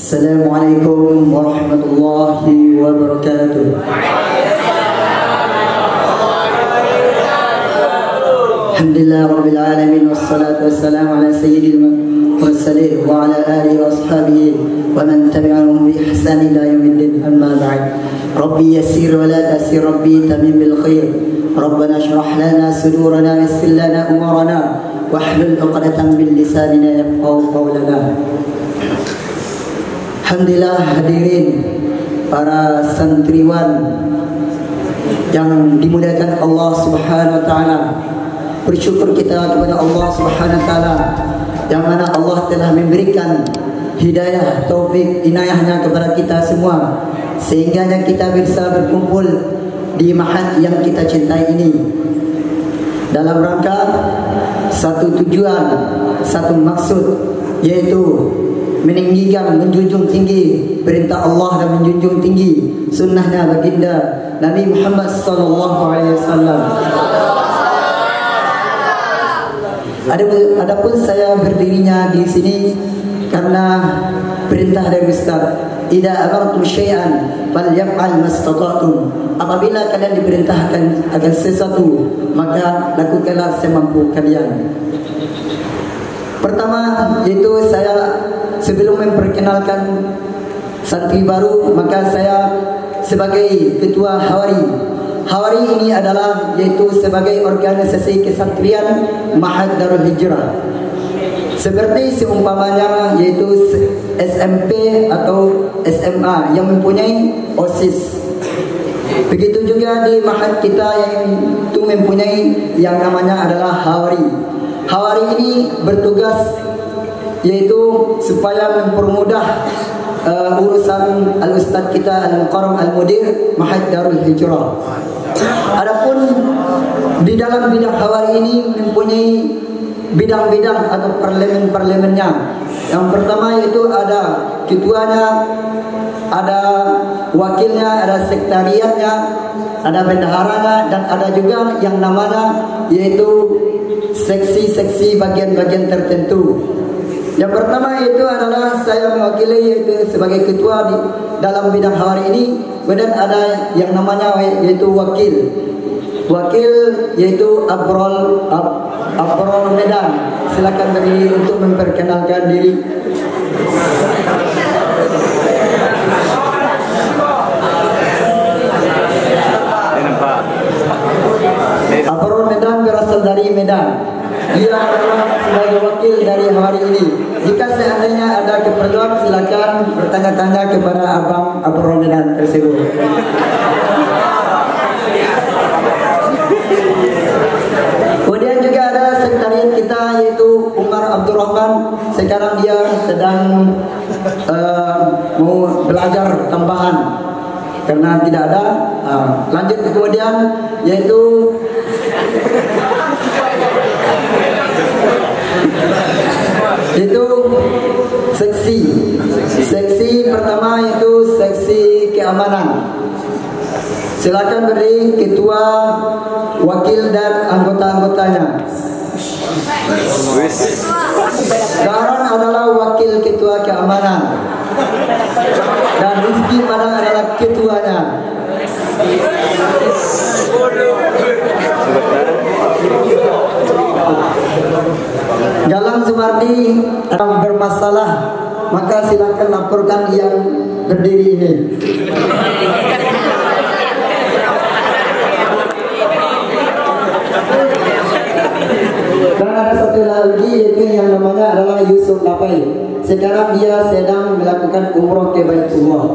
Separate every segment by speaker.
Speaker 1: Assalamualaikum warahmatullahi wabarakatuh. Alhamdulillah rabbil alamin wassalatu wassalamu ala sayyidil mursalin wa ala alihi wa ashabihi wa man tabi'ahum bi ihsan ila yaumiddin, amma ba'd. Rabbi yassir wa la tasir, rabbi tamim bil khair. Rabbana shrah lana sudurana yassir lana umurana wahlul 'uqdatam min lisanina yafqahu qawlana. Alhamdulillah hadirin para santriwan yang dimuliakan Allah Subhanahu wa taala. Bersyukur kita kepada Allah Subhanahu wa taala yang mana Allah telah memberikan hidayah, taufik, inayahnya kepada kita semua sehingga kita bisa berkumpul di mahad yang kita cintai ini dalam rangka satu tujuan, satu maksud, yaitu meninggikan, menjunjung tinggi perintah Allah dan menjunjung tinggi sunnahnya baginda Nabi Muhammad sallallahu alaihi wasallam. Adapun saya berdirinya di sini karena perintah dari Ustaz, "Idza amartum syai'an falyaf'al mastata'tum." Apabila kalian diperintahkan akan sesuatu, maka lakukanlah semampu kalian. Pertama, yaitu saya sebelum memperkenalkan santri baru, maka saya sebagai ketua Hawari. Hawari ini adalah yaitu sebagai organisasi kesantrian Mahad Darul Hijrah. Seperti seumpamanya yaitu SMP atau SMA yang mempunyai OSIS. Begitu juga di Mahad kita yang itu mempunyai yang namanya adalah Hawari. Hawari ini bertugas yaitu supaya mempermudah urusan al-ustaz kita al-mukarram al-mudir Mahad Darul Hijrah. Adapun di dalam bidang Hawari ini mempunyai bidang-bidang atau parlemen-parlemennya. Yang pertama yaitu ada ketuanya, ada wakilnya, ada sekretariatnya, ada bendaharanya, dan ada juga yang namanya yaitu seksi-seksi bagian-bagian tertentu. Yang pertama itu adalah saya mewakili yaitu sebagai ketua di dalam bidang Hawari ini. Kemudian ada yang namanya yaitu wakil. Wakil yaitu Abrol Medan. Silakan berdiri untuk memperkenalkan diri. Abrol Medan berasal dari Medan. Dia adalah sebagai wakil dari Hawari ini. Jika seandainya ada keperluan, silakan bertanya-tanya kepada Abang Abrol Medan tersebut. Kemudian juga ada sekretariat kita yaitu Umar Abdurrahman. Sekarang dia sedang mau belajar tambahan karena tidak ada. Lanjut kemudian yaitu seksi pertama itu seksi keamanan. Silakan beri ketua, wakil dan anggota-anggotanya. Sekarang adalah wakil ketua keamanan dan Rizky Padang adalah ketuanya. Galang Sumardi yang bermasalah, maka silakan laporkan yang berdiri ini. Dan ada satu lagi yaitu yang namanya adalah Yusuf Lapai. Sekarang dia sedang melakukan umroh ke Baitullah.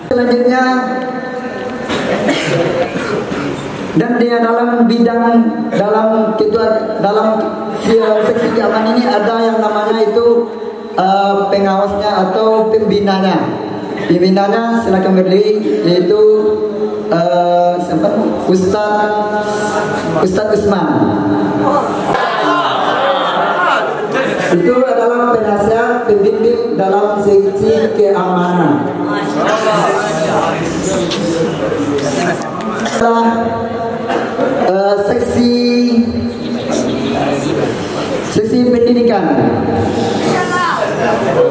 Speaker 1: Selanjutnya, dan dia dalam bidang dalam seksi keamanan ini ada yang namanya itu pengawasnya atau pembinanya. Pembinanya silakan berdiri yaitu Ustaz Usman. Itu adalah penasihat pembimbing dalam seksi keamanan. Seksi pendidikan.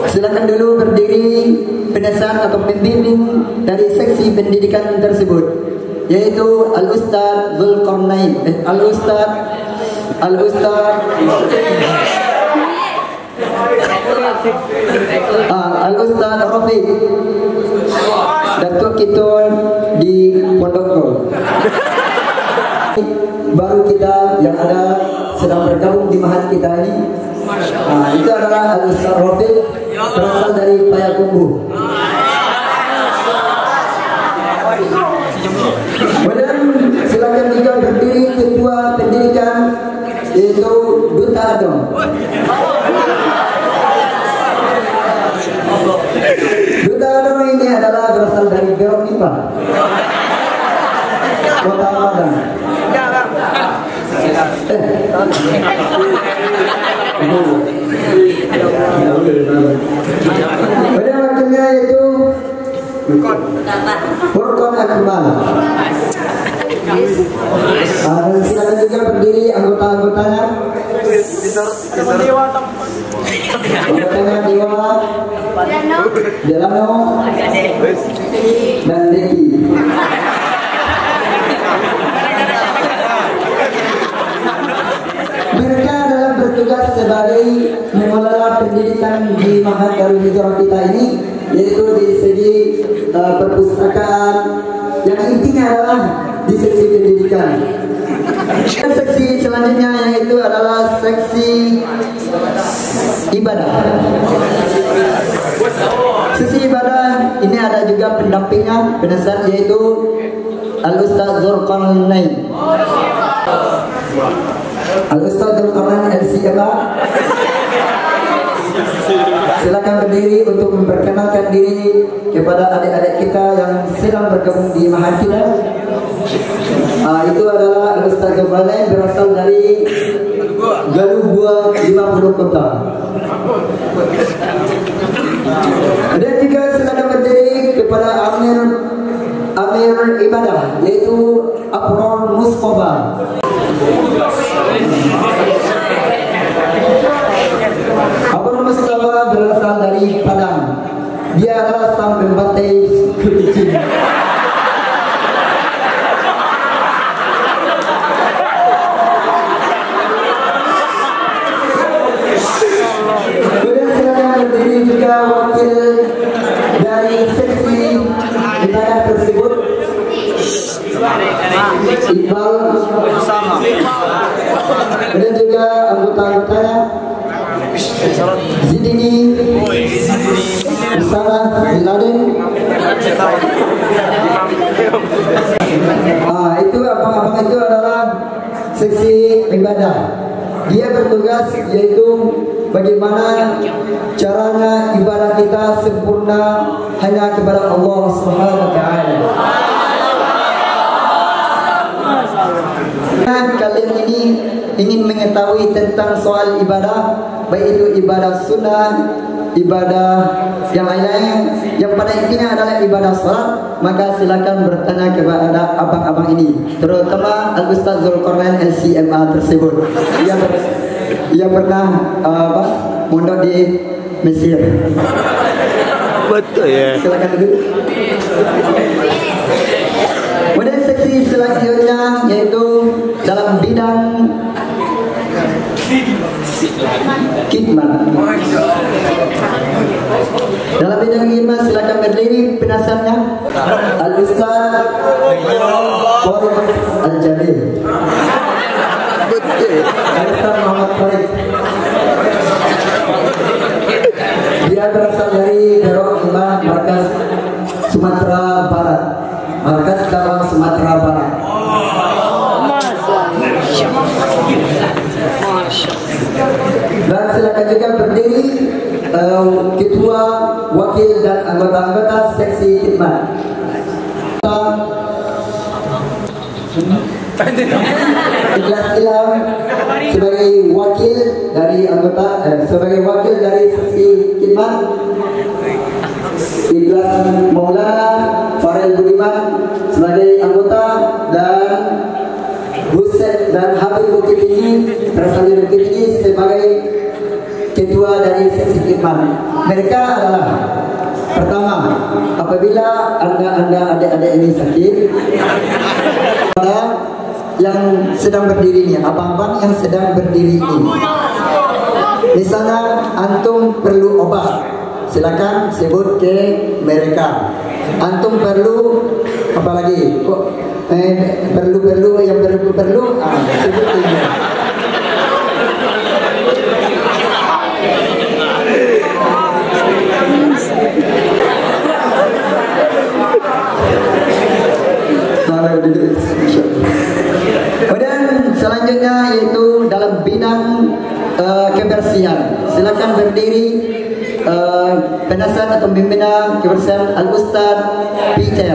Speaker 1: Silakan dulu berdiri penasehat atau pembimbing dari seksi pendidikan tersebut, yaitu Al-Ustaz Zulkarnain, Al-Ustaz Rafiq, Datuk Kitun di Pondok. Baru kita yang ada sedang bergabung di mahat kita ini, itu adalah Al-Ustaz Rafiq, berasal dari Payakumbuh. Kemudian silakan juga berdiri ketua pendidikan, yaitu Duta Adong. Duta Adong ini adalah berasal dari Gerok Ipa, Kota Padang. Kemudian wakilnya yaitu Furqan Akmal. Dan silakan juga berdiri anggota-anggotanya. Anggotanya Dewa, Delano, dan Deki. Mereka adalah bertugas sebagai mengelola pendidikan di Mahat Darul Hijrah kita ini, yaitu di segi perpustakaan, yang intinya adalah di seksi pendidikan. Dan seksi selanjutnya yaitu adalah seksi ibadah. Seksi ibadah ini ada juga pendampingnya, penasehat, yaitu Al-Ustaz Zulkarnain. Al-Ustaz Zulkarnain LCMA. Silakan berdiri untuk memperkenalkan diri kepada adik-adik kita yang sedang bergabung di mahat kita. Itu adalah Al-Ustaz Zulkarnain, berasal dari Galugua 50 kota. Dan juga silakan berdiri kepada Amir Ibadah, yaitu Abror Mustafa. Abror Mustafa berasal dari Padang. Dia adalah sang pembantai kucing. Kemudian silakan berdiri juga wakil dari seksi ibadah tersebut, Iqbal Usama. Kemudian juga anggota-anggotanya Zidini Usama bin Laden. Itu abang-abang itu adalah seksi ibadah. Dia bertugas yaitu bagaimana caranya ibadah kita sempurna hanya kepada Allah Subhanahu wa taala. Kalian ini ingin mengetahui tentang soal ibadah, baik itu ibadah sunnah, ibadah yang lain-lain, yang pada intinya adalah ibadah sholat, maka silakan bertanya kepada abang-abang ini, terutama Al-Ustaz Zulkarnain LCMA tersebut. Ia pernah mondok di Mesir. Betul ya. Silakan dulu. Kemudian seksi selanjutnya yaitu dalam bidang khidmat. Dalam bidang khidmat silakan berdiri penasehatnya Al-Ustaz Farid Al-Jamil. Al-Ustaz Muhammad Farid. Dia berasal dari Darul Iman, Markas Sumatera Barat. Markas Cabang Sumatera Barat. Dan silakan juga berdiri ketua, wakil dan anggota-anggota seksi khidmat. Ikhlas Ilham sebagai wakil dari anggota, sebagai wakil dari seksi khidmat. Ikhlas Maulana Farel Budiman sebagai anggota, dan Buset dan Habib Bukit Tinggi berasal dari Bukit Tinggi sebagai ketua dari seksi khidmat. khidmat. Mereka adalah pertama, apabila anda adik-adik ini sakit, yang sedang berdiri ini, abang-abang yang sedang berdiri ini, misalnya antum perlu obat, silakan sebut ke mereka. Antum perlu apa lagi? Perlu yang perlu sebut ke mereka. Kemudian selanjutnya yaitu dalam bidang kebersihan, silakan berdiri penasihat atau pembina kebersihan Al-Ustaz Peter.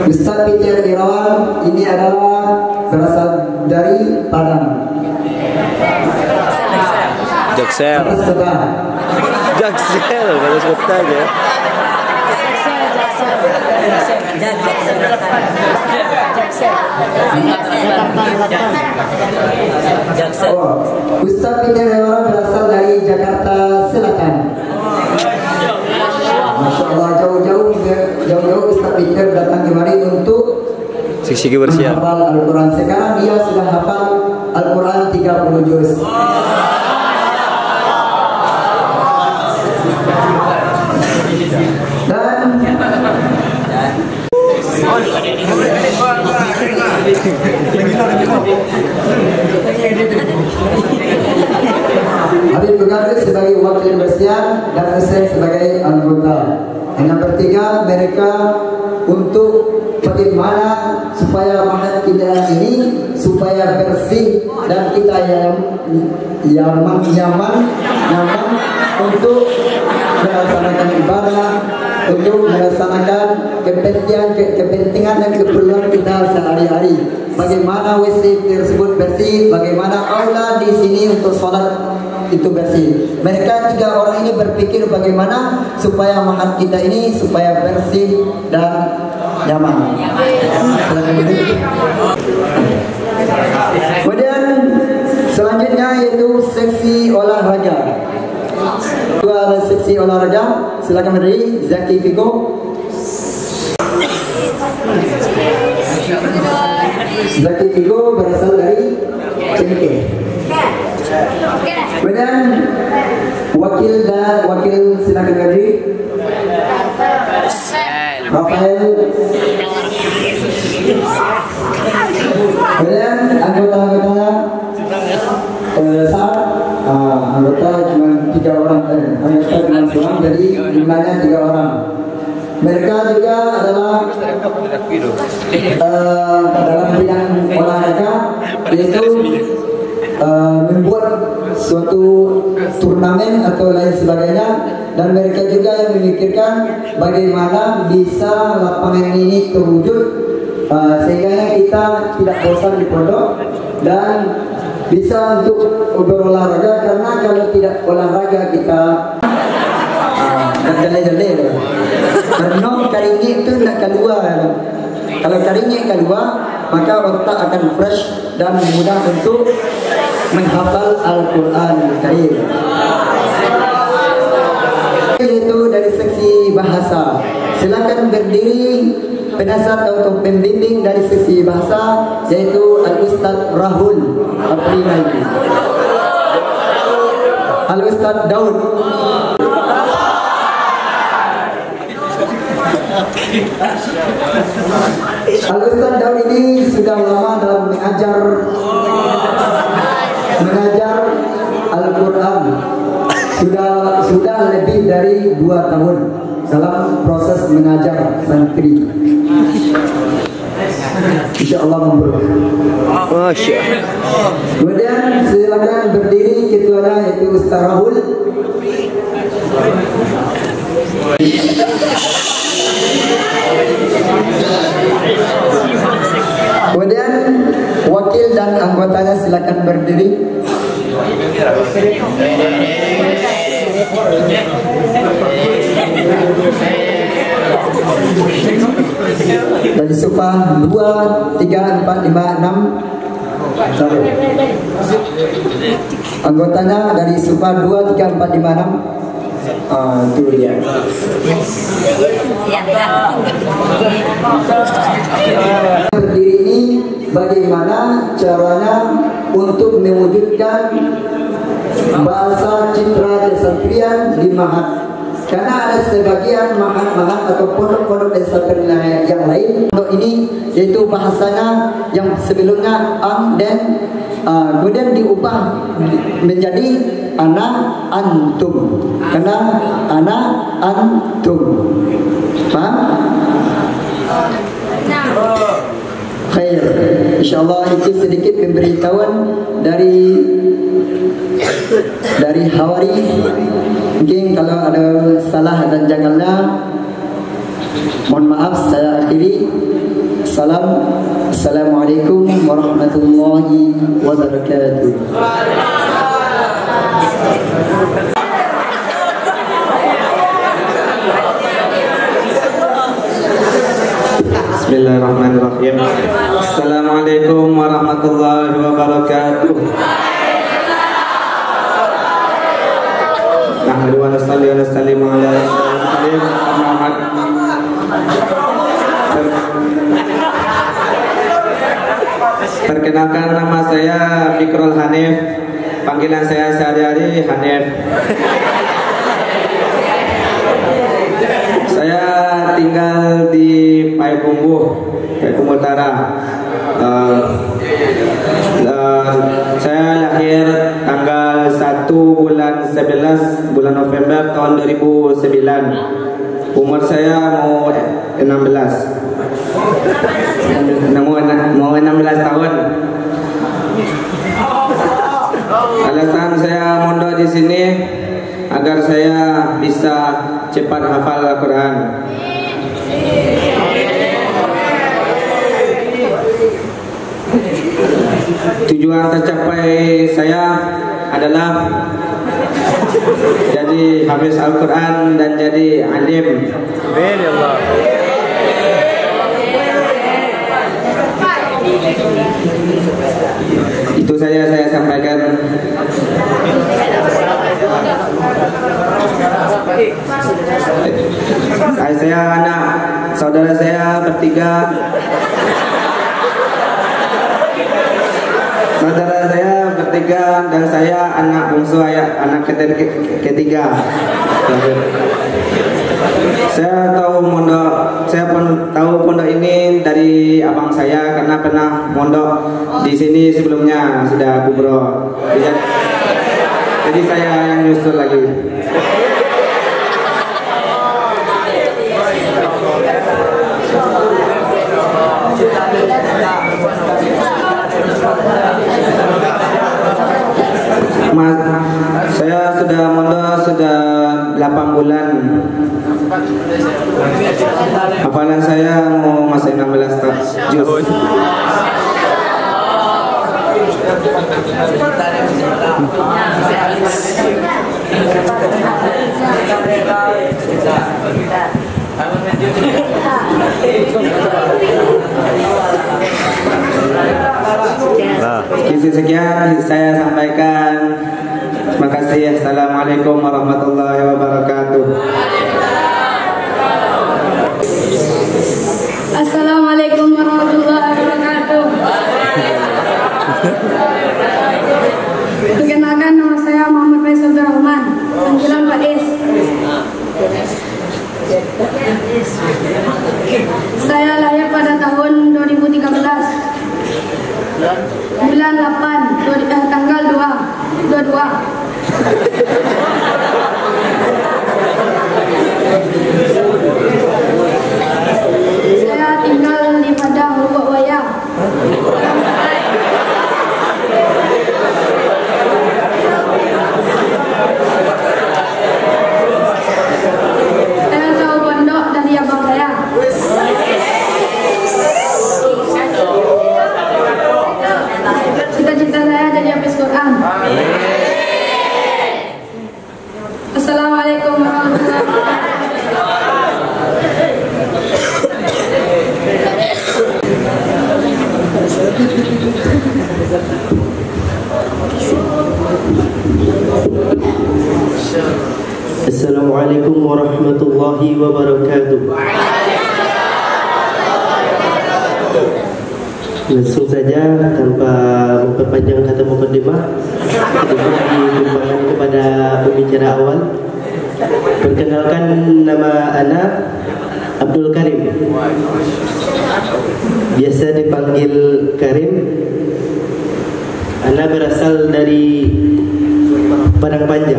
Speaker 1: Ustaz Peter Irawan ini adalah berasal dari Padang.
Speaker 2: Jaksel. Jaksel, bagus kota aja.
Speaker 1: Oh, Ustaz Peter Irawan berasal dari Jakarta Selatan. Masya Allah, jauh-jauh Ustaz Peter datang kemari untuk
Speaker 2: sisi kebersihan.
Speaker 1: menghafal Al-Quran. Sekarang dia sudah hafal Al-Quran 30 juz. Dan Habib Bukhari sebagai wakil kebersihan dan Hussein sebagai anggota. Yang bertiga, mereka untuk bagaimana supaya mahat kita ini supaya bersih dan kita yang nyaman untuk melaksanakan ibadah, untuk melaksanakan kepentingan dan keperluan kita sehari-hari. Bagaimana WC tersebut bersih, bagaimana aula di sini untuk sholat itu bersih. Mereka tiga orang ini berpikir bagaimana supaya mahat kita ini supaya bersih dan nyaman. Kemudian selanjutnya yaitu seksi olahraga. Dua seksi olahraga, silakan berdiri. Zaki Figo. Zaki Figo berasal dari Cengkeh. Kemudian wakil silakan berdiri. Rafael. Kemudian anggota saat anggota cuma 3 orang, anggota cuma seorang, jadi jumlahnya 3 orang. Mereka juga adalah dalam bidang olahraga, yaitu membuat suatu turnamen atau lain sebagainya, dan mereka juga yang memikirkan bagaimana bisa lapangan ini terwujud sehingga kita tidak bosan di pondok dan bisa untuk berolahraga, karena kalau tidak olahraga kita jale-jale karena karingnya itu tidak keluar. Kalau karingnya keluar, maka otak akan fresh dan mudah untuk menghafal Al-Quran Karim. Itu dari seksi bahasa. Silakan berdiri penasihat atau pembimbing dari seksi bahasa, yaitu Al-Ustaz Rahul Al-Primaini, Al-Ustaz Daud, Al-Ustaz Daud ini sudah lama dalam mengajar Al-Quran. Sudah lebih dari 2 tahun dalam proses mengajar santri. InsyaAllah memburuk.
Speaker 2: Masya.
Speaker 1: Kemudian silakan berdiri ketuanya, yaitu Ustaz Rahul. Kemudian wakil dan anggotanya silakan berdiri. Dari Supah 2, 3, 4, 5, 6. Anggotanya dari Supa 2, 3, 4, 5, 6. Itu dia. Berdiri ini bagaimana caranya untuk mewujudkan bahasa citra kesantrian di Mahat. Karena ada sebagian mahat-mahat atau pondok-pondok kesantrian yang lain. Pondok ini yaitu bahasanya yang sebelumnya dan kemudian diubah menjadi ana antum. Karena ana antum. Paham? Khair. Insyaallah itu sedikit pemberitahuan dari Hawari. Mungkin kalau ada salah dan janggalnya mohon maaf, saya akhiri. Assalamualaikum warahmatullahi wabarakatuh.
Speaker 3: Bismillahirrahmanirrahim. Assalamualaikum warahmatullahi wabarakatuh. Nahmadu wa nusalli wa nusallimu ala rasulillah Muhammad. Perkenalkan, nama saya Fikrul Hanif. Panggilan saya sehari-hari Hanif. Saya tinggal di Payakumbuh Utara. Saya lahir tanggal 1 bulan 11 bulan November tahun 2009. Umur saya mau 16. Mau 16 tahun. Alasan saya mondok di sini agar saya bisa cepat hafal Al-Quran. Tujuan tercapai saya adalah jadi hafiz Al-Quran dan jadi alim.
Speaker 2: Amin ya Allah.
Speaker 3: Itu saja saya sampaikan. Saya anak saudara saya bertiga. Saudara saya bertiga dan saya anak bungsu, anak ketiga. Saya tahu pondok ini dari abang saya karena pernah mondok di sini sebelumnya, sudah kubro. Jadi saya yang nyusul lagi. Saya sudah mondok sudah 8 bulan. Hafalan saya mau masih 16 juz. Sekian saya sampaikan. Terima kasih. Assalamualaikum warahmatullahi wabarakatuh.
Speaker 4: Assalamualaikum warahmatullahi wabarakatuh. Perkenalkan, nama saya Muhammad Faisal Rahman, panggilan Pak Is. Saya lahir pada tahun 2013, bulan 8, tanggal 22.
Speaker 5: Assalamualaikum warahmatullahi wabarakatuh. Langsung saja tanpa memperpanjang kata mukadimah, kita beri tumpangan kepada pembicara awal. Perkenalkan, nama ana Abdul Karim, biasa dipanggil Karim. Ana berasal dari Padang Panjang.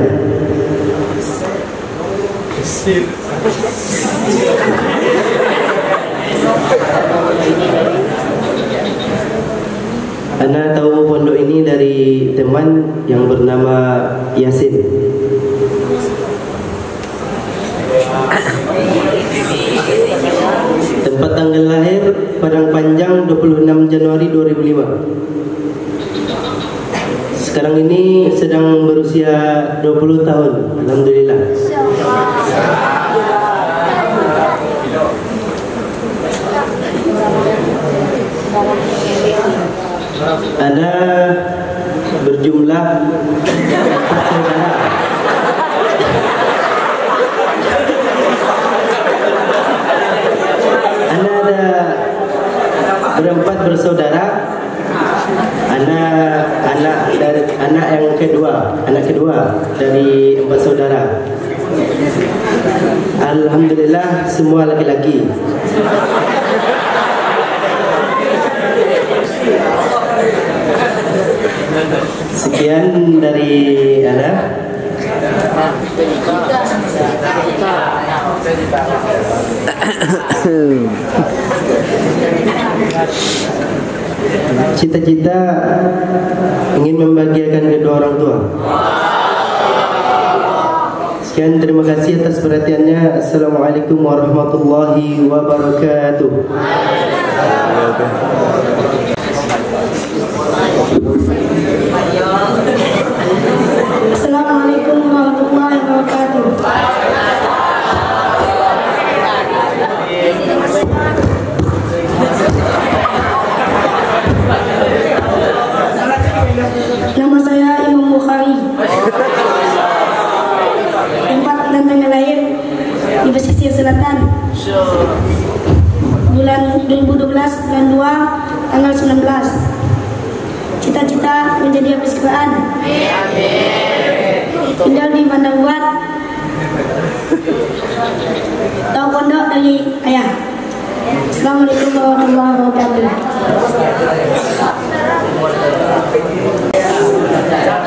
Speaker 5: Ana tahu pondok ini dari teman yang bernama Yasin. Tempat tanggal lahir Padang Panjang 26 Januari 2005. Sekarang ini sedang berusia 20 tahun. Alhamdulillah. Ada berjumlah 4 saudara. Anda ada berempat bersaudara. Anak yang kedua, anak kedua dari 4 saudara. Alhamdulillah semua laki-laki. Sekian dari Ana. Cita-cita ingin membahagiakan kedua orang tua. Sekian, terima kasih atas perhatiannya. Assalamualaikum warahmatullahi wabarakatuh.
Speaker 4: Assalamualaikum warahmatullahi wabarakatuh. Nama saya Imam Bukhari. Tempat dan tanggal lahir di pesisir selatan. Bulan 2012 bulan 2 tanggal 19. Cita-cita menjadi hafiz Quran. Tinggal di Bandar Buat. Tahu pondok dari ayah. Assalamualaikum warahmatullahi wabarakatuh.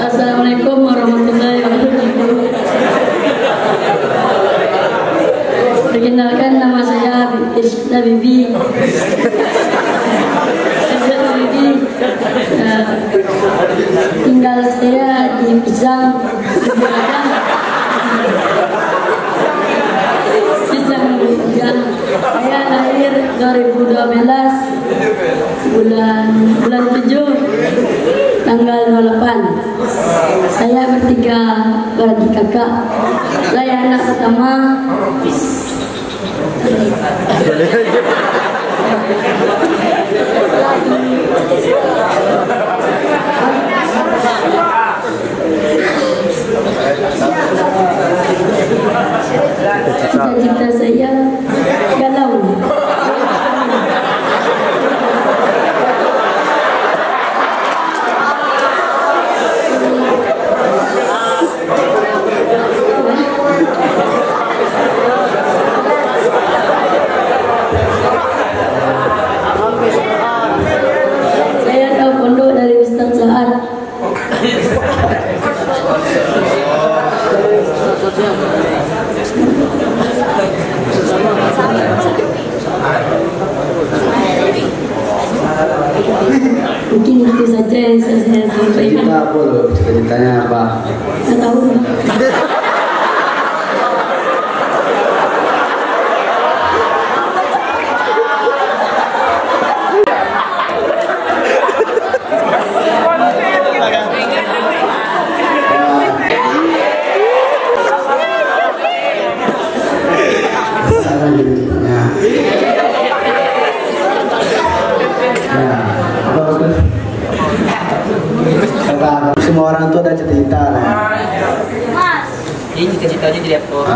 Speaker 6: Assalamualaikum warahmatullahi wabarakatuh. Perkenalkan, nama saya Irsyada Bibi. Tinggal saya di Pisang, saya lahir 2012 bulan 7 tanggal 28. Saya bertiga beradik kakak. Saya anak pertama. Cita-cita saya galau. Saya tahu pondok dari Ustaz Saad. Mungkin itu saja yang saya sampaikan.
Speaker 3: Cita apa lo? Cita-citanya apa?
Speaker 6: Saya tahu.
Speaker 1: tuh ada cita-cita lah.
Speaker 7: Ini cita-citanya jadi aktor.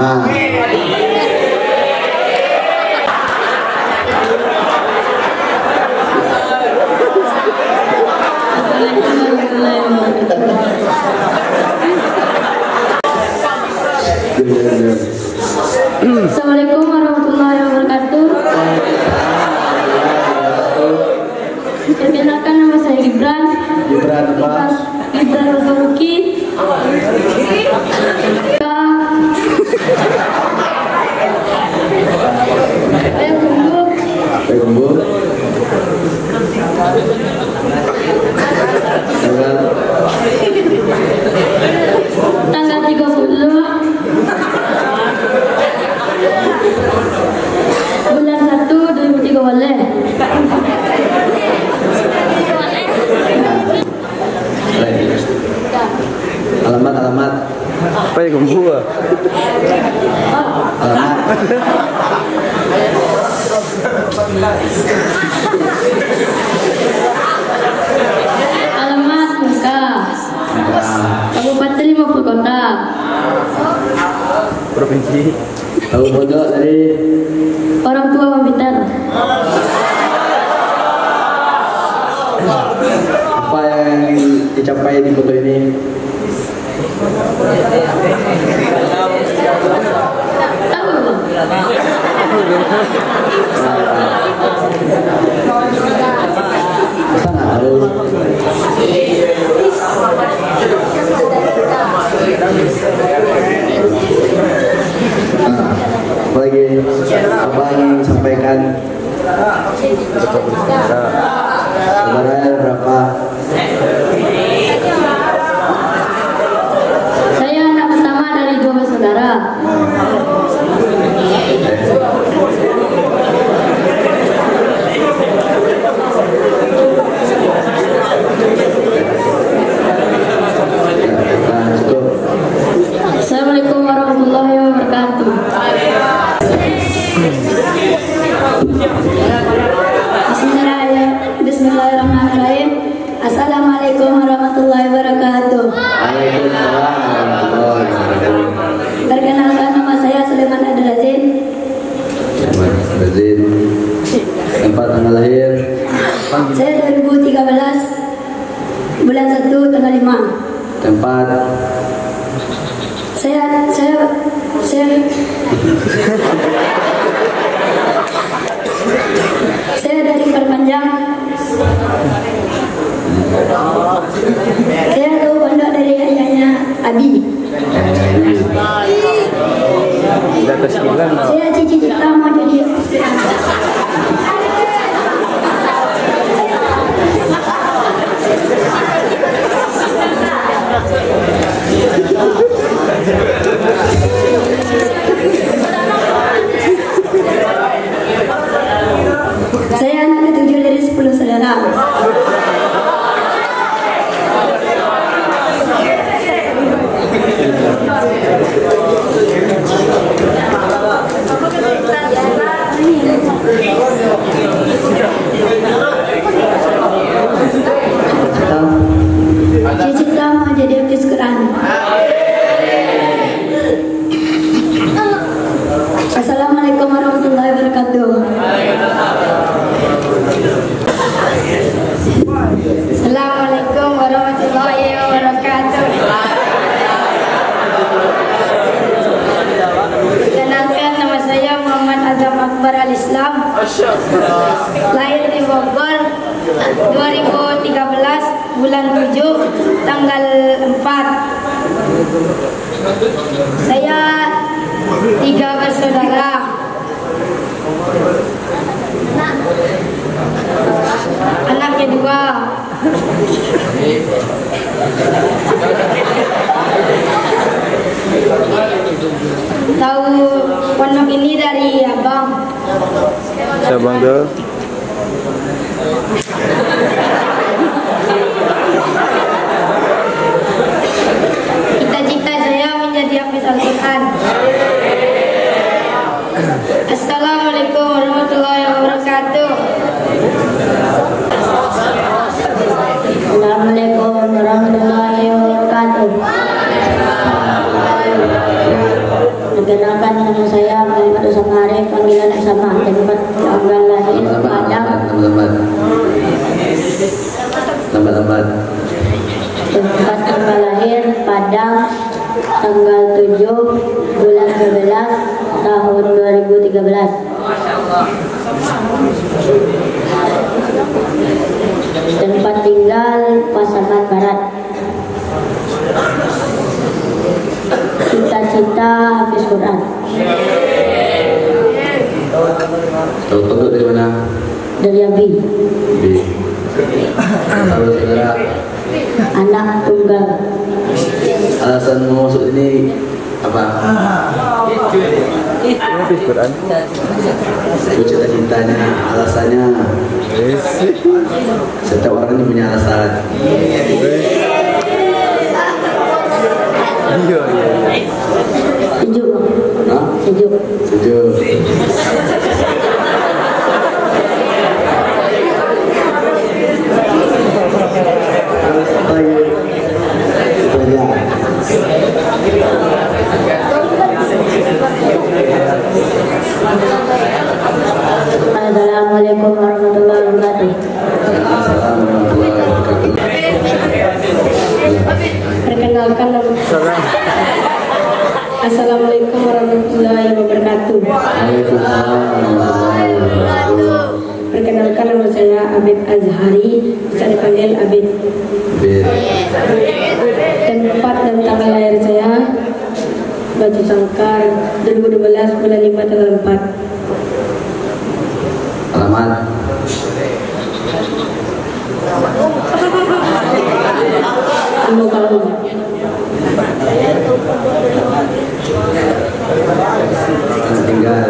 Speaker 6: Assalamualaikum warahmatullahi wabarakatuh. Perkenalkan nama saya Gibran.
Speaker 1: Gibran apa?
Speaker 6: Gibran Al-Faruqi.
Speaker 1: Kumbu.
Speaker 6: Tanggal 30 bulan 1 2003 boleh.
Speaker 1: Alamat.
Speaker 2: Apa yang gua?
Speaker 6: Alamat Muka Kabupaten 50 Kota.
Speaker 2: Provinsi.
Speaker 1: Tahu pojok dari
Speaker 6: Orang tua Mambitar.
Speaker 1: apa yang dicapai di foto ini?
Speaker 6: Tahu.
Speaker 1: Masa nggak tahu? Apalagi abang yang sampaikan saudaranya berapa?
Speaker 6: Saya anak pertama dari 2 bersaudara. Assalamualaikum warahmatullahi wabarakatuh. Bismillahirrahmanirrahim. Assalamualaikum warahmatullahi wabarakatuh.
Speaker 1: Waalaikumsalam warahmatullahi wabarakatuh.
Speaker 6: Perkenalkan, nama saya Sulaiman Adrazin.
Speaker 1: Razin. Tempat tanggal lahir
Speaker 6: Saya 2013 bulan 1 tanggal 5.
Speaker 1: tempat
Speaker 6: Saya dari Perpanjang. Saya tahu pondok dari ayahnya Abi.
Speaker 2: Di atas 9.
Speaker 6: Saya cita-cita mau jadi Saya anak ke-7 dari 10 saudara. Cita-cita mau jadi artis Quran. Assalamualaikum warahmatullahi wabarakatuh. Assalamualaikum warahmatullahi wabarakatuh. Kenalkan, nama saya Muhammad Azam Akbar Al-Islam. Lahir di Bogor 2013 bulan 7 tanggal 4. Saya 3 bersaudara. Anak kedua. Tahu pondok ini dari abang.
Speaker 2: Saya bangga.
Speaker 6: Cita-cita saya menjadi hafiz Al-Quran. Assalamualaikum warahmatullahi wabarakatuh. Assalamualaikum warahmatullahi wabarakatuh. Padang tanggal 7 bulan 12 tahun 2013. Tempat tinggal Pasaman Barat. Cita-cita habis Quran.
Speaker 3: Tahu pondok dari mana?
Speaker 6: Dari Abi.
Speaker 3: Kalau saudara,
Speaker 6: Anak tunggal.
Speaker 3: alasan mau masuk ini apa?
Speaker 2: Habis Quran.
Speaker 3: Itu cita-citanya, alasannya. Setiap orang ini punya alasan.
Speaker 2: Iya.
Speaker 6: Sejuk.
Speaker 3: Hah?
Speaker 6: Sejuk.
Speaker 3: Setuju. Terus apa lagi? Kerja.
Speaker 6: Assalamualaikum warahmatullahi wabarakatuh.
Speaker 3: Assalamualaikum warahmatullahi wabarakatuh.
Speaker 6: Perkenalkan nama. Assalamualaikum warahmatullahi wabarakatuh.
Speaker 3: Waalaikumsalam warahmatullahi wabarakatuh.
Speaker 6: Perkenalkan nama saya Abid Azhari, bisa dipanggil Abid. Tempat dan tanggal lahir saya Batu Sangkar 2012 bulan 5 tanggal 4.
Speaker 3: Alamat.
Speaker 6: Anu kalau
Speaker 3: Tinggal.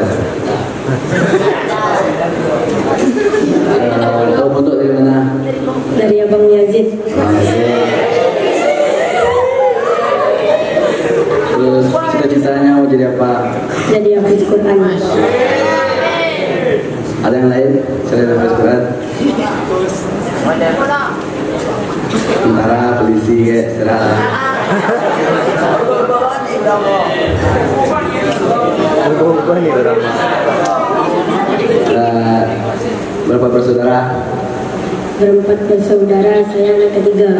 Speaker 3: Tahu pondok dari mana?
Speaker 6: dari Abang Yazid.
Speaker 3: Terus cita-citanya mau jadi apa?
Speaker 6: Jadi habis Quran.
Speaker 3: Ada yang lain selain Hafiz Quran? Tentara, polisi, kayak serah.
Speaker 2: Berubah nih orang.
Speaker 3: Berapa bersaudara?
Speaker 6: Berempat bersaudara, saya anak ketiga.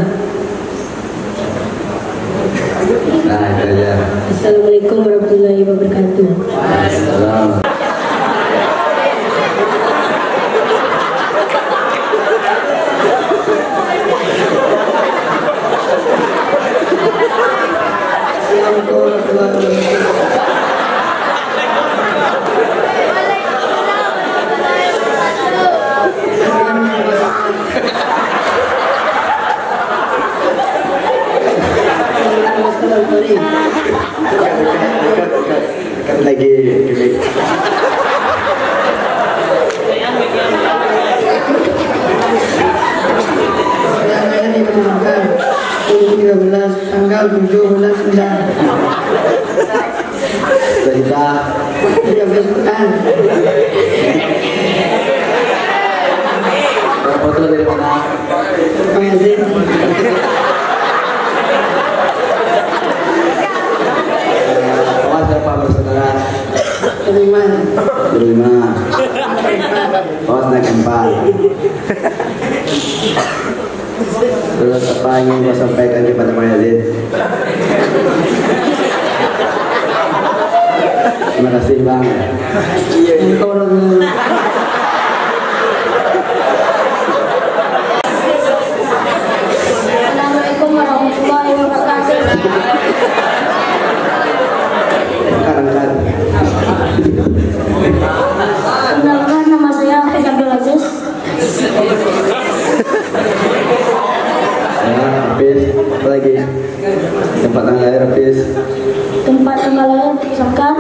Speaker 3: Nah, itu aja.
Speaker 6: Assalamualaikum warahmatullahi wabarakatuh.
Speaker 3: Salam. Kan lagi gimmick.
Speaker 4: Saya dikenalkan 2013 tanggal 7 bulan 9.
Speaker 3: Cerita
Speaker 4: Jadi habis Quran.
Speaker 3: foto dari mana?
Speaker 4: Bang Yazid.
Speaker 3: Awas berapa bersaudara?
Speaker 4: Beriman.
Speaker 3: Berlima. Awas naik 4. Terus apa yang ingin kau sampaikan kepada Pak Yazid? Terima kasih Bang.
Speaker 4: Engkau
Speaker 6: Assalamualaikum warahmatullahi wabarakatuh.
Speaker 3: Angkat.
Speaker 6: Kenalkan nama saya Hafiz Abdul Aziz.
Speaker 3: Ya, Hafiz. Apa lagi? Tempat tanggal lahir Hafiz.
Speaker 6: Tempat tanggal lahir Sangkar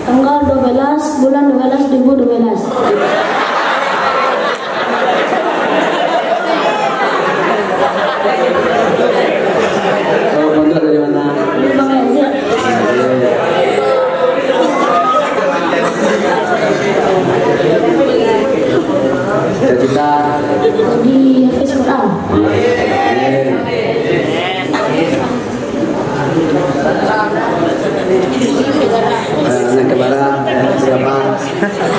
Speaker 6: tanggal 12 bulan 12 2012.
Speaker 3: Kalau pondok dari mana?
Speaker 6: Di Bang Yazid.
Speaker 3: Cita-cita.
Speaker 6: Di Hafiz Quran.
Speaker 3: Anak kemana? Berapa?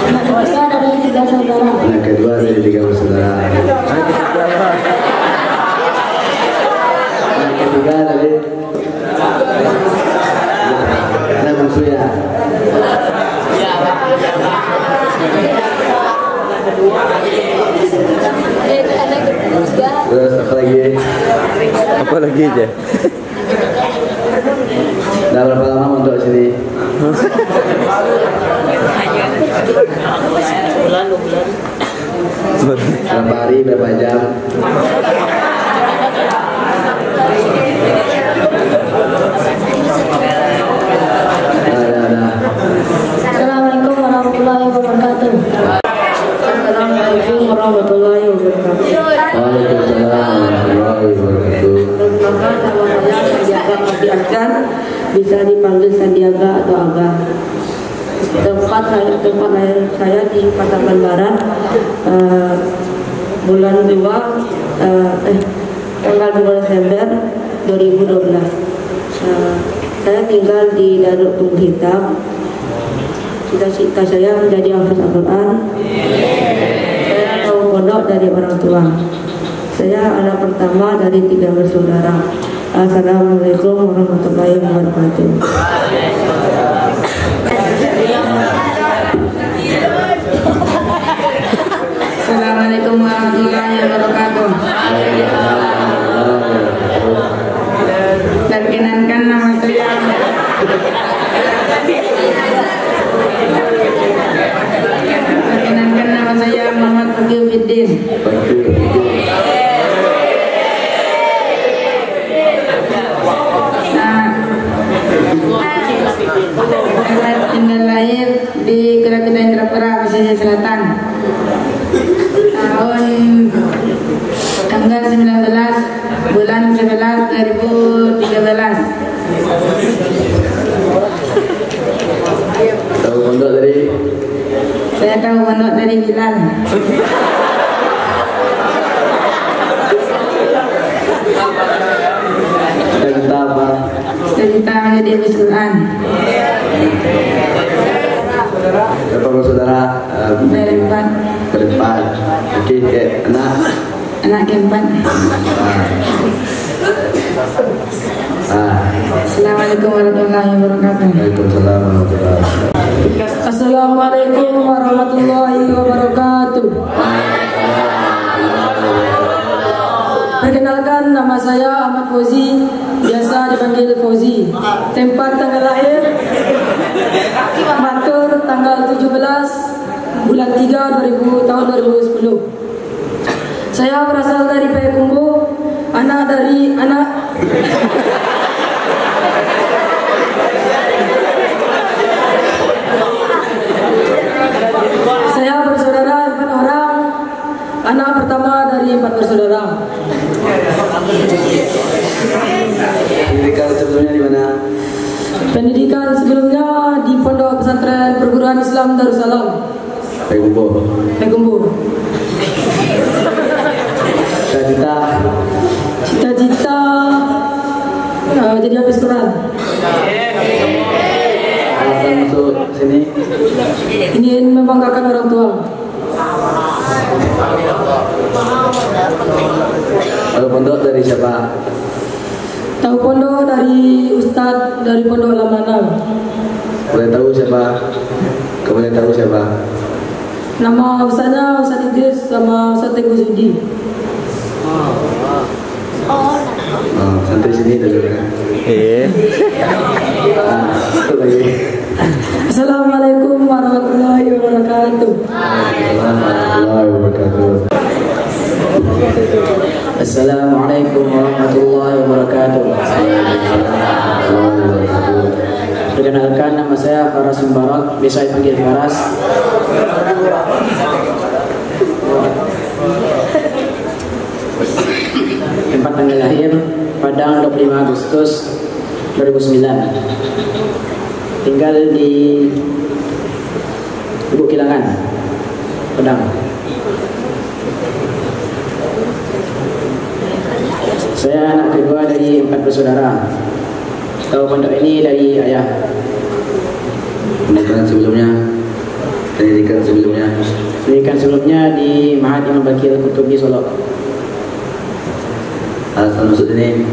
Speaker 6: Anak kedua dari 3 saudara.
Speaker 3: Anak kedua dari 3 bersaudara. Anak ketiga dari
Speaker 1: Terus apa lagi?
Speaker 2: Apa lagi aja?
Speaker 1: Udah berapa lama untuk sini? Berapa hari, berapa jam?
Speaker 6: Assalamualaikum warahmatullahi wabarakatuh.
Speaker 8: Assalamualaikum warahmatullahi wabarakatuh.
Speaker 1: Waalaikumsalam warahmatullahi wabarakatuh.
Speaker 8: Perkenalkan, nama saya Sandiaga Abdi Aksan, bisa dipanggil Sandiaga atau Aga. Tempat lahir saya di Pasaman Barat, bulan 2, tanggal 2 Desember 2012. Saya tinggal di Darut Tunggu Hitam. Cita-cita saya menjadi hafiz Al-Quran. Saya tahu pondok dari orang tua. Saya anak pertama dari 3 bersaudara. Assalamualaikum warahmatullahi wabarakatuh. Assalamualaikum warahmatullahi wabarakatuh. Perkenalkan, nama saya Muhammad Fakih Fiddin. Tinggal lahir di Keraton Indrapura, Pesisir Selatan. Tanggal 19 bulan 11 2013.
Speaker 1: Tahu pondok dari?
Speaker 8: Saya tahu pondok dari Bilal.
Speaker 1: Cita-cita apa?
Speaker 8: Cita-cita menjadi hafiz Quran.
Speaker 1: Berapa bersaudara?
Speaker 8: Berempat.
Speaker 1: Berempat. Oke,
Speaker 8: Anak keempat. Assalamualaikum warahmatullahi wabarakatuh.
Speaker 1: Waalaikumsalam warahmatullahi wabarakatuh.
Speaker 8: Assalamualaikum warahmatullahi wabarakatuh. Perkenalkan, nama saya Ahmad Fauzi, biasa dipanggil Fauzi. Tempat tanggal lahir Matur, tanggal 17 bulan 3 tahun 2010. Saya berasal dari Payakumbuh, Saya bersaudara 4 orang, anak pertama dari 4 bersaudara.
Speaker 1: Pendidikan sebelumnya di mana?
Speaker 8: Pendidikan sebelumnya di Pondok Pesantren Perguruan Islam Darussalam, Payakumbuh. Cita-cita jadi hafiz Quran.
Speaker 1: Alasan masuk sini?
Speaker 8: Ingin membanggakan orang tua.
Speaker 1: Kalau pondok dari siapa?
Speaker 8: Tahu pondok dari Ustadz dari Pondok Lamanang.
Speaker 1: Boleh tahu siapa? Boleh tahu siapa?
Speaker 8: Nama Ustadznya Ustadz Idris sama Ustadz Teguh Zudi.
Speaker 1: Santri sini dulu kan? Satu lagi.
Speaker 8: Assalamualaikum warahmatullahi wabarakatuh.
Speaker 1: Warahmatullahi wabarakatuh.
Speaker 9: Assalamualaikum warahmatullahi wabarakatuh. Perkenalkan, nama saya Faras Mubarak, bisa dipanggil Faras. Tempat tanggal lahir Padang 25 Agustus 2009. Tinggal di Lubuk Kilangan, Padang. Saya anak kedua dari 4 bersaudara. Tahu pondok ini dari ayah.
Speaker 1: Pendidikan sebelumnya
Speaker 9: di Mahat Imam Bakir Qurtubi Solo.
Speaker 1: Alasan masuk ini?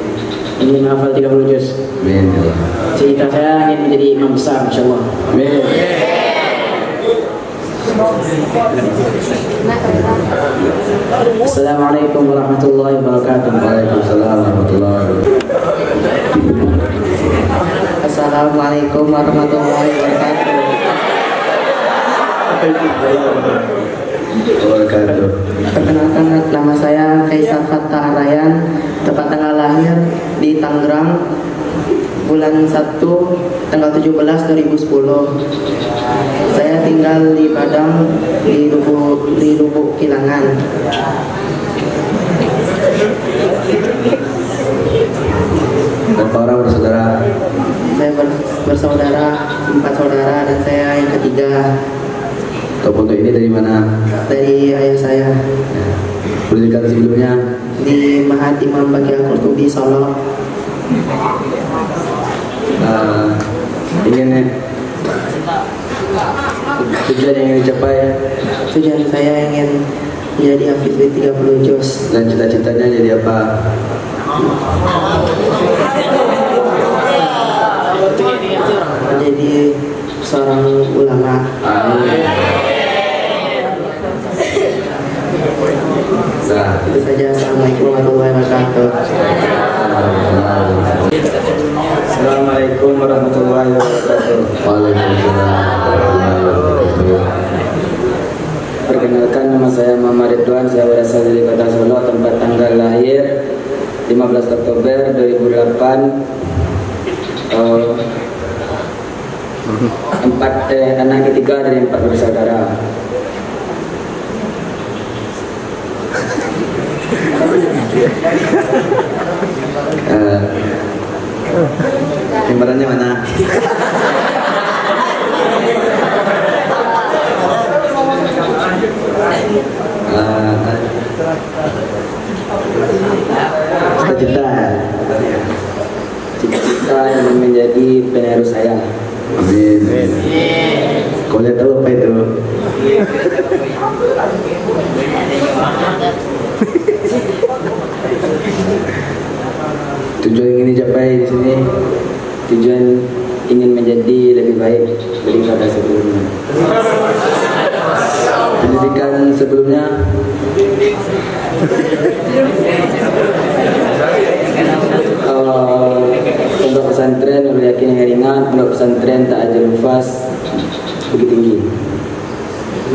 Speaker 9: Ingin menghafal 30 juz.
Speaker 1: Amin.
Speaker 9: Cita saya ingin menjadi imam besar, insyaallah.
Speaker 1: Amin.
Speaker 9: Assalamualaikum warahmatullahi wabarakatuh.
Speaker 2: Waalaikumsalam warahmatullahi wabarakatuh.
Speaker 5: Assalamualaikum warahmatullahi wabarakatuh. Perkenalkan, nama saya Kaisar Fattah Arayan, tempat tanggal lahir di Tangerang, bulan 1 tanggal 17 2010. Saya tinggal di Padang, di Lubuk Kilangan.
Speaker 2: Berapa orang bersaudara?
Speaker 5: Saya bersaudara, 4 saudara, dan saya yang ketiga.
Speaker 2: Tahu pondok ini dari mana?
Speaker 5: Dari ayah saya.
Speaker 2: Pendidikan sebelumnya?
Speaker 5: Di Mahat Imam Baqi Al-Qurtubi Solo.
Speaker 2: Tujuan yang ingin dicapai?
Speaker 5: Tujuan saya ingin menjadi hafiz 30 juz.
Speaker 2: Dan cita-citanya jadi apa?
Speaker 5: Menjadi seorang ulama.
Speaker 2: Nah,
Speaker 5: Itu saja. Assalamualaikum warahmatullahi wabarakatuh.
Speaker 3: Assalamualaikum warahmatullahi wabarakatuh.
Speaker 2: Waalaikumsalam warahmatullahi wabarakatuh.
Speaker 3: Perkenalkan, nama saya Muhammad Ridwan. Saya berasal dari Kota Solo. Tempat tanggal lahir 15 Oktober 2008. Anak ketiga dari 4 bersaudara.
Speaker 2: Timbalannya mana?
Speaker 3: Cita-cita yang menjadi penerus saya.
Speaker 2: Amin. Kau lihat tahu apa itu?
Speaker 3: Tujuan yang ingin dicapai di sini, tujuan ingin menjadi lebih baik daripada sebelumnya.
Speaker 2: Pendidikan sebelumnya?
Speaker 3: Pondok pesantren Nurul Yakin yang ringan, pondok pesantren Ta'ajul Hufaz Bukit Tinggi.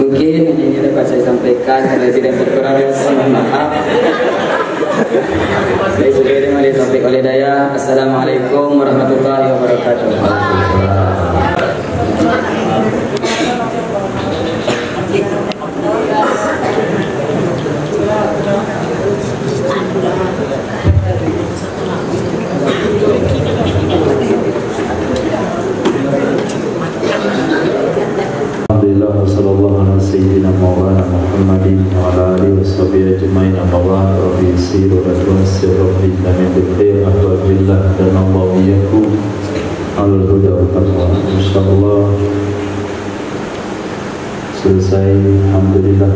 Speaker 3: Mungkin ini dapat saya sampaikan, kalau tidak berkurang mohon maaf. Baik, sudah terima kasih oleh daya. Assalamualaikum warahmatullahi wabarakatuh.
Speaker 10: Alhamdulillah wassallallahu ala sayyidina maulana Muhammadin wa ala alihi washabihi ajma'in amma ba'd. Rabbi yassir wa yassir rabbi min khair ahwabillah dan Allah iyyakum alal huda wa taqwa. Insyaallah selesai alhamdulillah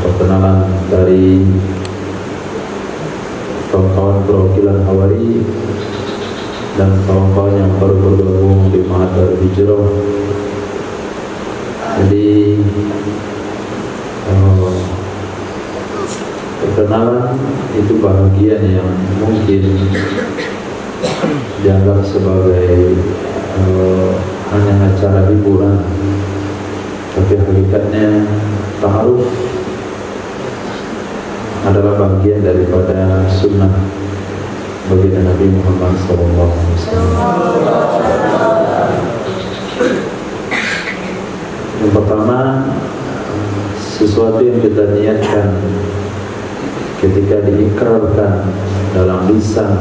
Speaker 10: perkenalan dari kawan-kawan perwakilan Hawari dan kawan-kawan yang baru bergabung di Mahat Darul Hijrah. Jadi perkenalan itu bahagian yang mungkin dianggap sebagai hanya acara hiburan, tapi hakikatnya ta'aruf adalah bagian daripada sunnah baginda Nabi Muhammad SAW. Yang pertama, sesuatu yang kita niatkan ketika diikrarkan dalam lisan,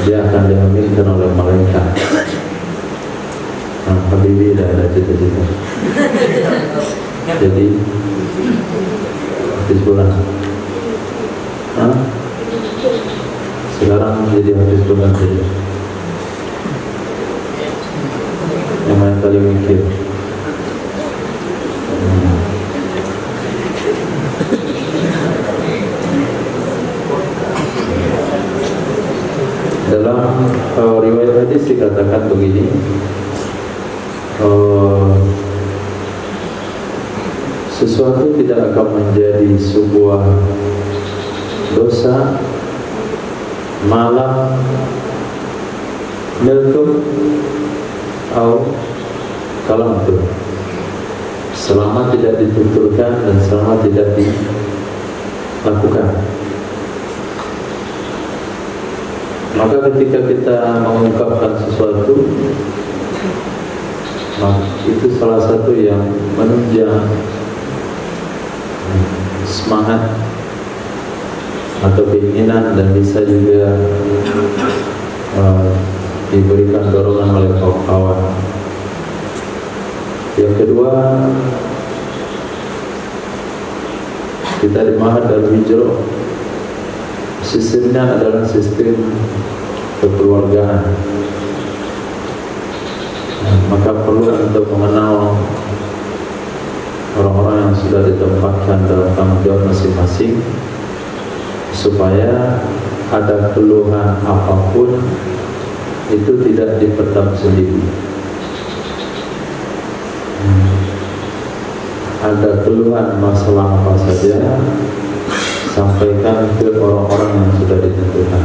Speaker 10: dia akan diaminkan oleh malaikat. Nah, Habibi dah ada cita-cita. Jadi habis bulan. Sekarang jadi habis bulan saja. Yang mana kali mikir? Dalam riwayat hadis dikatakan begini, sesuatu tidak akan menjadi sebuah dosa malam milkum atau kalam itu, selama tidak dituturkan dan selama tidak dilakukan. Maka ketika kita mengungkapkan sesuatu, itu salah satu yang menunjang semangat atau keinginan, dan bisa juga diberikan dorongan oleh kawan-kawan. Yang kedua, kita di Ma'had Al-Hijrah sistemnya adalah sistem kekeluargaan. Maka perlu untuk mengenal orang-orang yang sudah ditempatkan dalam tanggung jawab masing-masing, supaya ada keluhan apapun itu tidak dipendam sendiri. Ada keluhan masalah apa saja, sampaikan ke orang-orang yang sudah ditentukan.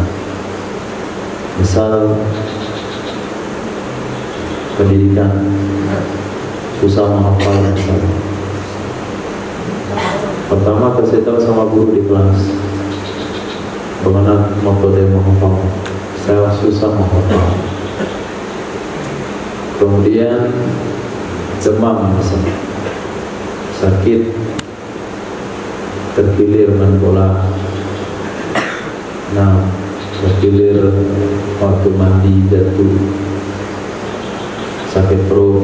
Speaker 10: Misal pendidikan, susah menghafal misalnya. Pertama kasih tahu sama guru di kelas bagaimana metode menghafal. Saya susah menghafal. Kemudian demam misalnya, sakit, terkilir main bola, nah terkilir waktu mandi jatuh, sakit perut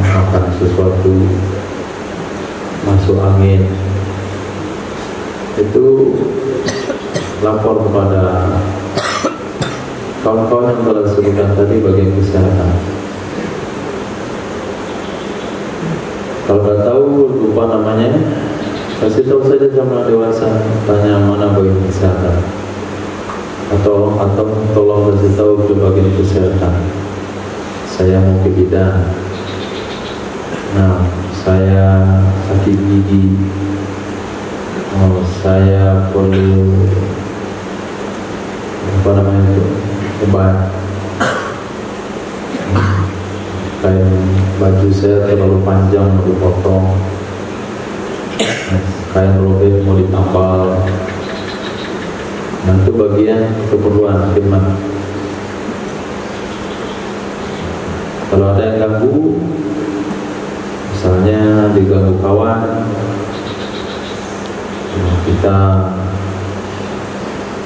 Speaker 10: makan sesuatu, masuk angin, itu lapor kepada kawan-kawan yang telah disebutkan tadi bagian kesehatan. Kalau nggak tahu, lupa namanya, kasih tahu saja sama dewasa, tanya mana bagian kesehatan, atau tolong kasih tahu ke bagian kesehatan. Saya mau ke bidan, nah saya sakit gigi, saya perlu apa namanya itu, obat, kain baju saya terlalu panjang mau dipotong, kain robek mau ditambal. Nah itu bagian keperluan khidmat. Kalau ada yang ganggu, misalnya diganggu kawan, kita,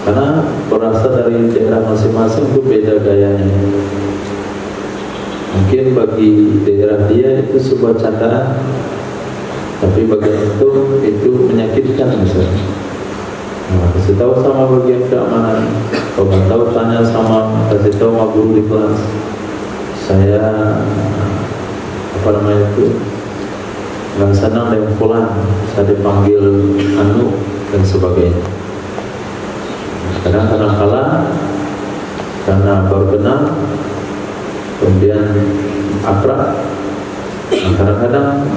Speaker 10: karena berasal dari daerah masing-masing itu beda gayanya. Mungkin bagi daerah dia itu sebuah candaan, tapi bagi itu menyakitkan misalnya. Nah, kasih tahu sama bagian keamanan. Kalau nggak tahu, tanya sama, kasih tahu sama guru di kelas. Saya apa namanya itu, nggak senang dengan fulan, saya dipanggil anu dan sebagainya. Kadang-kadang karena baru kenal, kemudian akrab, kadang-kadang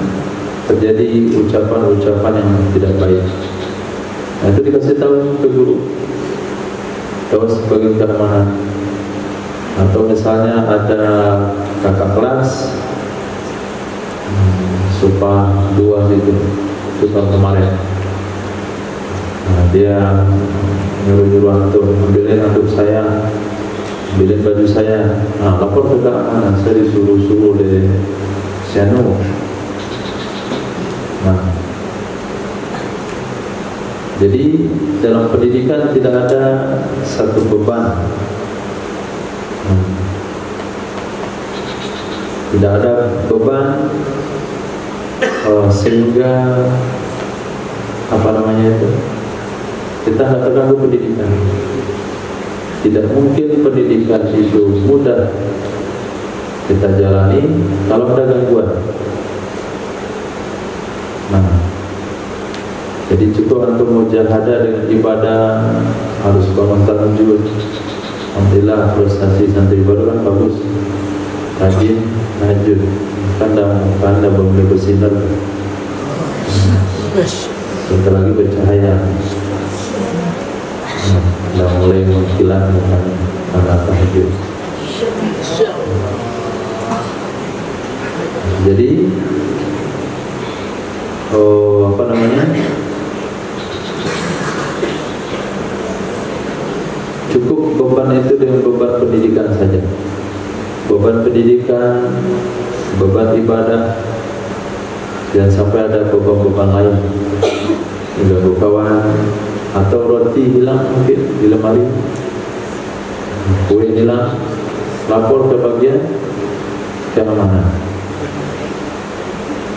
Speaker 10: terjadi ucapan-ucapan yang tidak baik. Nah, itu dikasih tahu ke guru, tahu sebagai keamanan. Atau misalnya ada kakak kelas, Supa 2 itu tahun kemarin, nah, dia nyuruh-nyuruh antum, ambilin anduk saya, ambilin baju saya, nah lapor ke keamanan, saya disuruh-suruh oleh Sianu. Nah, jadi dalam pendidikan tidak ada satu beban, tidak ada beban sehingga apa namanya itu, kita tidak terganggu pendidikan. Tidak mungkin pendidikan itu mudah kita jalani kalau ada gangguan. Nah, jadi cukup untuk mujahadah dengan ibadah, harus bangun tahajud. Alhamdulillah prestasi santri baru kan bagus, rajin tahajud. Anda belum bersinar, Sebentar lagi bercahaya. Sudah mulai mengkilat mukanya karena tahajud. Jadi apa namanya? Cukup beban itu dengan beban pendidikan saja. Beban pendidikan, beban ibadah, jangan sampai ada beban-beban lain. Mengganggu kawan, atau roti hilang mungkin di lemari, kue hilang, lapor ke bagian keamanan.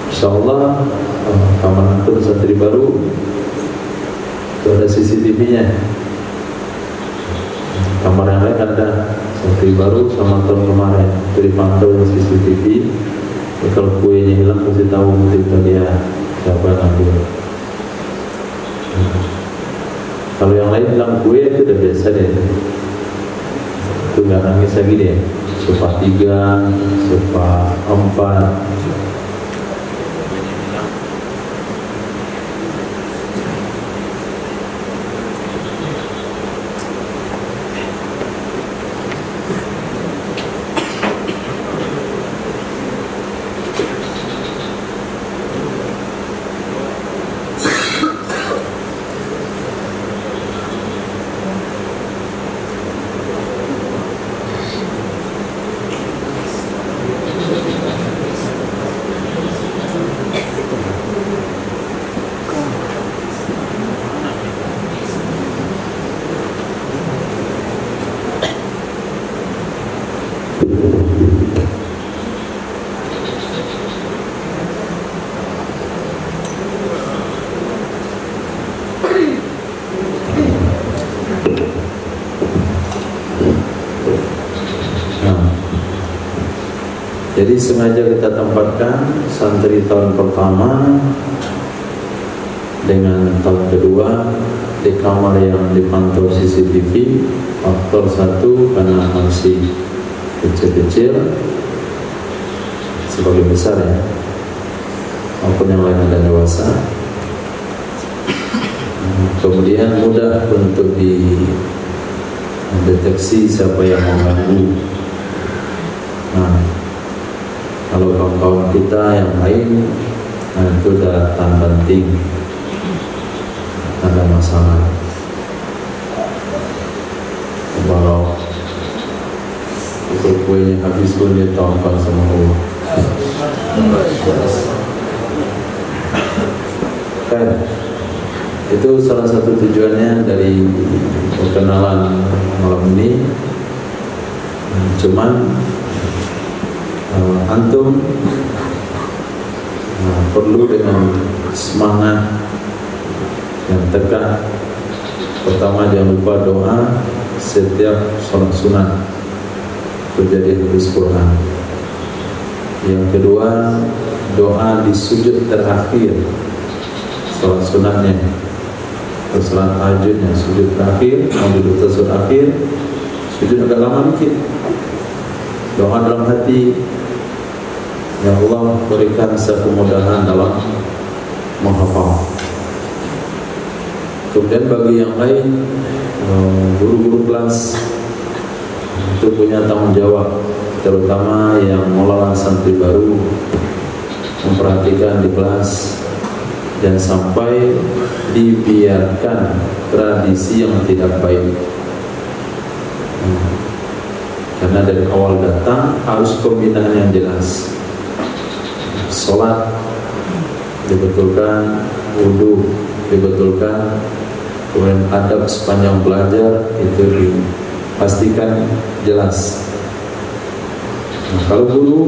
Speaker 10: Insyaallah kamar antum santri baru itu ada CCTV-nya. Kamar yang lain ada santri baru sama tahun kemarin dari pantau CCTV. Kalau kuenya hilang pasti tahu kita lihat siapa yang ambil. Kalau yang lain hilang kue itu udah biasa deh. Itu nggak nangis lagi deh. Sofa 3, sofa 4. Jadi sengaja kita tempatkan santri tahun pertama dengan tahun kedua di kamar yang dipantau CCTV. Faktor 1 karena masih kecil-kecil, sebagian besar ya, maupun yang lain ada dewasa. Kemudian mudah untuk dideteksi siapa yang mengganggu. Nah, kalau kawan-kawan kita yang lain, nah itu udah tanda penting, ada masalah. Kalau kuenya habis pun dia tampar sama Allah. Kan, itu salah satu tujuannya dari perkenalan malam ini. Cuman antum perlu dengan semangat yang tegar. Pertama, jangan lupa doa setiap sholat sunat terjadi habis Quran. Yang kedua, doa di sujud terakhir sholat sunatnya, sholat tahajudnya, sujud terakhir, mau duduk tasawuf akhir, sujud agak lama dikit. Doa dalam hati, ya Allah berikan saya kemudahan dalam menghafal. Kemudian bagi yang lain, guru-guru kelas itu punya tanggung jawab, terutama yang mengelola santri baru, memperhatikan di kelas dan sampai dibiarkan tradisi yang tidak baik. Karena dari awal datang harus pembinaan yang jelas. Sholat dibetulkan, wudhu dibetulkan, kemudian adab sepanjang belajar itu dipastikan jelas. Nah, kalau guru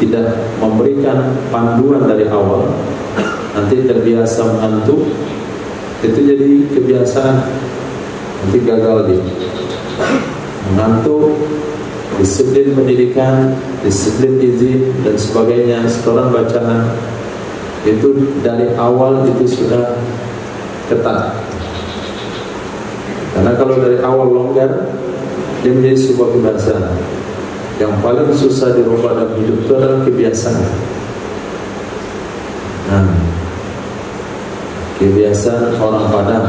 Speaker 10: tidak memberikan panduan dari awal, nanti terbiasa mengantuk, itu jadi kebiasaan, nanti gagal dia. Mengantuk, disiplin pendidikan, disiplin izin dan sebagainya, setoran bacaan itu dari awal itu sudah ketat. Karena kalau dari awal longgar, dia menjadi sebuah kebiasaan. Yang paling susah dirubah dalam hidup itu adalah kebiasaan. Kebiasaan orang Padang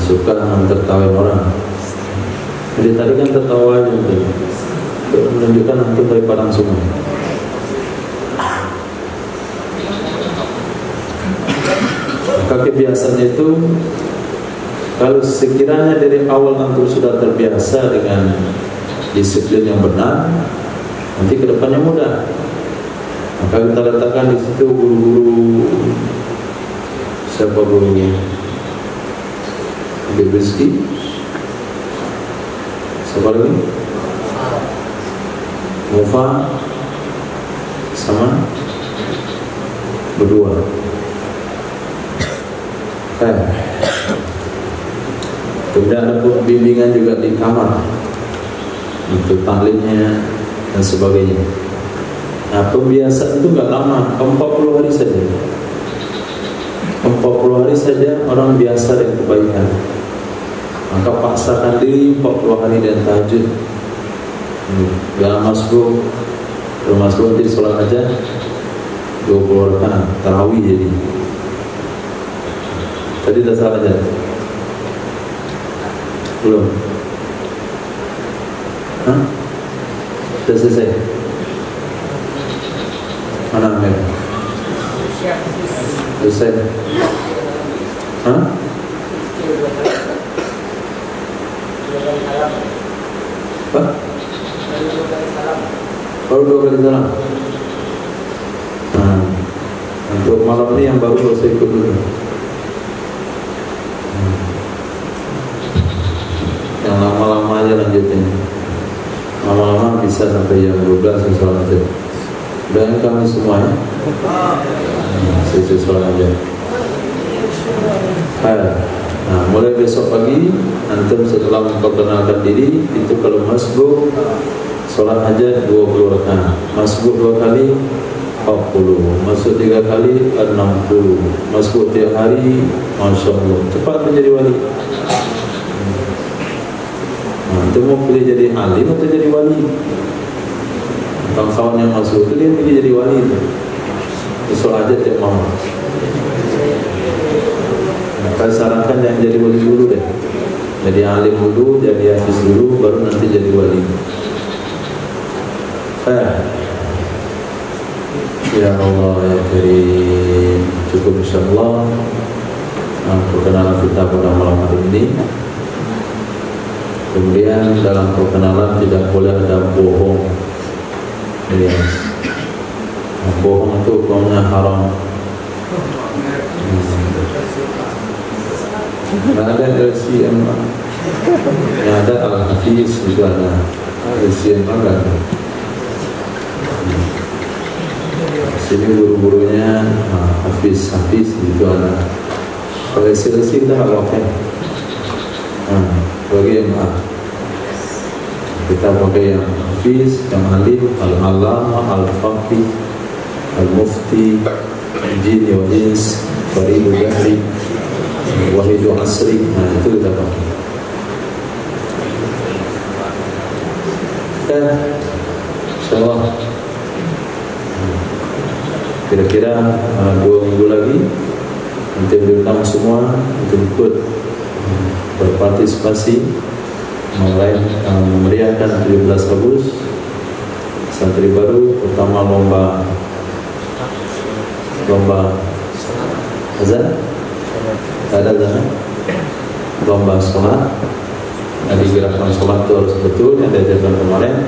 Speaker 10: suka menertawain orang. Jadi tadi kan tertawa aja untuk menunjukkan antum dari Padang semua. Maka kebiasaan itu, kalau sekiranya dari awal antum sudah terbiasa dengan disiplin yang benar, nanti kedepannya mudah. Maka kita letakkan di situ guru-guru. Siapa gurunya? Habib Rizki. Siapa lagi? Mufa sama berdua. Kemudian ada bimbingan juga di kamar untuk taklimnya dan sebagainya. Nah, pembiasaan itu nggak lama, 40 hari saja. 40 hari saja orang biasa dengan kebaikan. Maka paksakan diri 40 hari dan tahajud. Jangan masuk nanti sholat aja 20 rakaat tarawih jadi. Tadi dah salah aja. Belum? Hah? Sudah selesai? Mana Amir? Selesai? Hah? Apa? Baru 2 kali salam. Nah, untuk malam ini yang baru saya ikut dulu. Yang lama-lama aja lanjutin. Lama-lama bisa sampai jam 12 sholat aja. Dan kami semua ya. Sisi sholat aja. Nah, mulai besok pagi antum setelah memperkenalkan diri itu kalau masbuk sholat hajat 20 rakaat, masbuk 2 kali 40, masuk 3 kali 60, masbuk tiap hari, masya Allah cepat menjadi wali. Nah, antum mau pilih jadi alim atau jadi wali? Kawan-kawan yang masuk itu dia pilih jadi wali itu. Sholat hajat tiap malam. Saya sarankan yang jadi wali dulu deh. Jadi alim dulu, jadi hafiz dulu, baru nanti jadi wali. Ya Allah ya Karim, cukup insyaallah. Perkenalan kita pada malam hari ini. Kemudian dalam perkenalan tidak boleh ada bohong. Ya. Bohong itu hukumnya haram. Tidak ada LCM, yang ada Al-Hafiz itu ada LCM ada. Sini guru-gurunya Hafiz itu ada. Kalau LCM dah pakai. Bagi yang kita pakai yang Hafiz, yang Alim, Al-Alama, Al-Faqih, Al-Mufti, Jin wa Ins, Faridul Jahri, Wahidul Asri. Nah itu kita pakai. Dan insyaallah kira-kira 2 minggu lagi nanti diundang semua untuk ikut berpartisipasi mulai memeriahkan 17 Agustus santri baru, pertama lomba azan, ada azan, lomba sholat. Ada gerakan sholat itu harus betul yang diajarkan kemarin.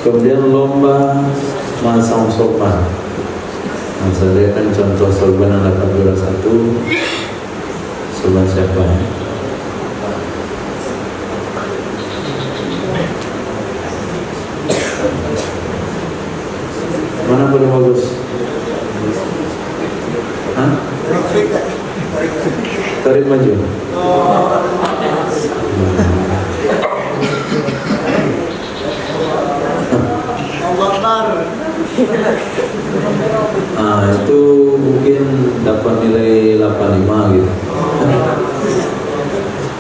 Speaker 10: Kemudian lomba masang sorban. Nah, saya kan contoh sorban yang dapat juara 1. Sorban siapa? Mana paling bagus? Hah? Tarik maju. Itu mungkin dapat nilai 85 gitu.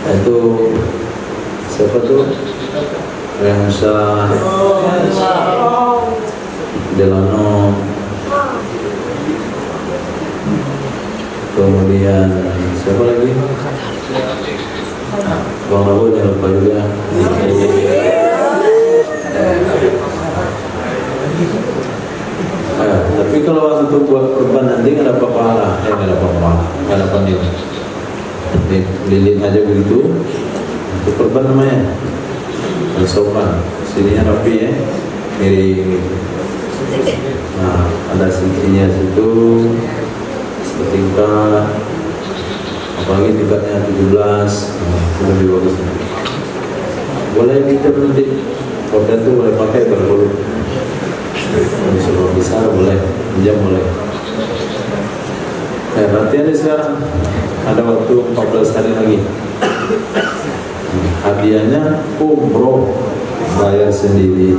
Speaker 10: Itu siapa tuh? Rensa Delano kemudian siapa lagi? Bang Rabu jangan lupa juga. Tapi kalau untuk buat kurban nanti nggak dapat pahala, nggak dapat pahala, nggak dapat nilai. Lilin aja begitu, untuk kurban namanya. Sopan, sininya rapi ya, miring. Nah, ada sisinya situ, setingkat, apalagi tingkatnya 17, lebih bagus. Boleh kita nanti, korden itu boleh pakai berboleh. Kalau besar boleh, pinjam boleh. Latihan sekarang ada waktu 14 hari lagi. Hadiahnya umroh, bayar sendiri.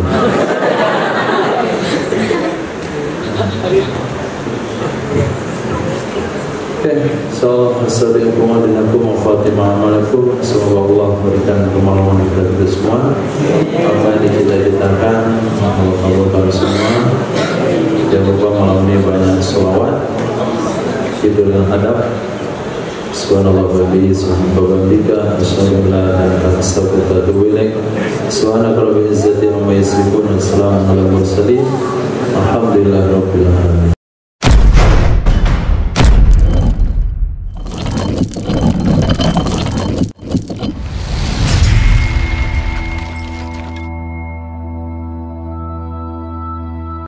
Speaker 10: So assalamualaikum warahmatullahi wabarakatuh. Semoga Allah memberikan kemaluan kepada kita semua. Apa yang dicita-citakan Allah kabulkan semua. Jangan lupa malam ini banyak sholawat, tidur dengan adab. Subhanallah wa bihamdihi subhanallah asyhadu an la ilaha illa anta astaghfiruka wa atubu ilaik. Subhanaka rabbil izzati amma yasifun wa salamun alal mursalin. Alhamdulillahirabbil alamin.